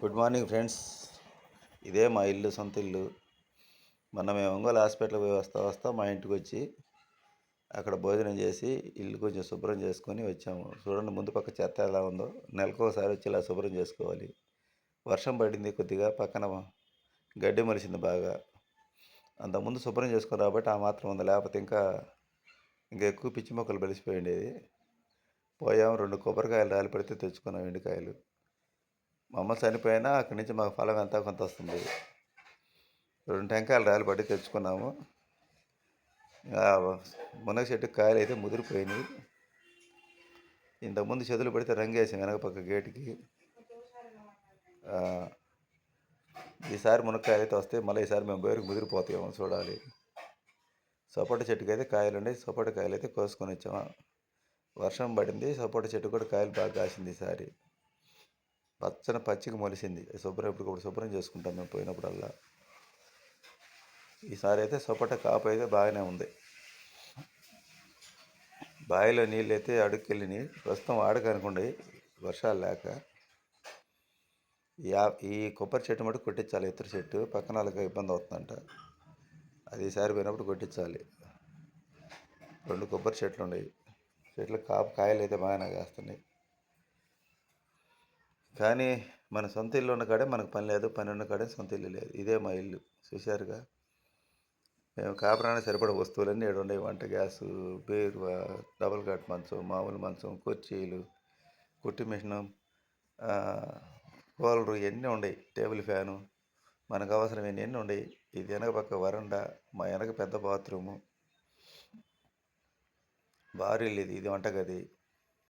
Good morning friends. ఇదే మా ఇల్లు, సొంత ఇల్లు. మొన్న మేము ఒంగోలు హాస్పిటల్కి పోయి వస్తా మా ఇంటికి వచ్చి అక్కడ భోజనం చేసి ఇల్లు కొంచెం శుభ్రం చేసుకొని వచ్చాము. చూడండి ముందు పక్క చెత్త ఎలా ఉందో. నెలకు ఒకసారి వచ్చి ఇలా శుభ్రం చేసుకోవాలి. వర్షం పడింది, కొద్దిగా పక్కన గడ్డి మొలిసింది బాగా. అంతకుముందు శుభ్రం చేసుకుని రాబట్టి ఆ మాత్రం ఉంది, లేకపోతే ఇంకా ఎక్కువ పిచ్చి మొక్కలు బలిసిపోయి ఉండేది. పోయాము, 2 కొబ్బరికాయలు రాలి పడితే తెచ్చుకున్నాం, ఎండుకాయలు. మా అమ్మ చనిపోయినా అక్కడి నుంచి మాకు ఫలం ఎంత కొంత వస్తుంది. 2 టెంకాయలు రాలిపడి తెచ్చుకున్నాము. మునగ చెట్టుకు కాయలు అయితే ముదిరిపోయినాయి. ఇంతకుముందు చెదులు పడితే రంగేసాం వెనక పక్క గేటుకి. ఈసారి మునక్కాయలు అయితే వస్తాయి, మళ్ళీ ఈసారి మేము బయటకు ముదిరిపోతాయేమో చూడాలి. సపోటా చెట్టుకి అయితే కాయలు ఉన్నాయి, సపోటా కాయలు అయితే కోసుకొని వచ్చాము. వర్షం పడింది, సపోటా చెట్టు కూడా కాయలు బాగా కాసింది. ఈసారి పచ్చిగా మొలిసింది. ఎప్పటికప్పుడు శుభ్రం చేసుకుంటాం మేము పోయినప్పుడల్లా. ఈసారి అయితే సపోటా కాపు అయితే బాగానే ఉంది. బావిలో నీళ్ళు అయితే అడుక్కెళ్ళినాయి. ప్రస్తుతం వాడకనుకోండి, వర్షాలు లేక. ఈ కొబ్బరి చెట్టు మటు కొట్టించాలి, ఎత్తురు చెట్టు. పక్కన వాళ్ళకి ఇబ్బంది అవుతుందంట. అది ఈసారి పోయినప్పుడు కొట్టించాలి. 2 కొబ్బరి చెట్లు ఉన్నాయి. చెట్లు కాయలు అయితే బాగానే కాస్తున్నాయి. కానీ మన సొంత ఇల్లు ఉన్న కాడే మనకు పని లేదు, పని ఉన్న కాడే సొంత ఇల్లు లేదు. ఇదే మా ఇల్లు, చూశారుగా. మేము కాపురానికి సరిపడే వస్తువులన్నీ ఇక్కడ ఉండేవి. వంట గ్యాసు, బీరువా, డబుల్ కాట్ మంచం, మామూలు మంచం, కుర్చీలు, కుట్టు మిషను, కూలరు, ఇవన్నీ ఉండేవి. టేబుల్ ఫ్యాను, మనకు అవసరమైన ఎన్ని ఉండేవి. ఇది వెనక పక్క వరండా, మా వెనక పెద్ద బాత్రూము, భారీ ఇల్లు ఇది వంటగది.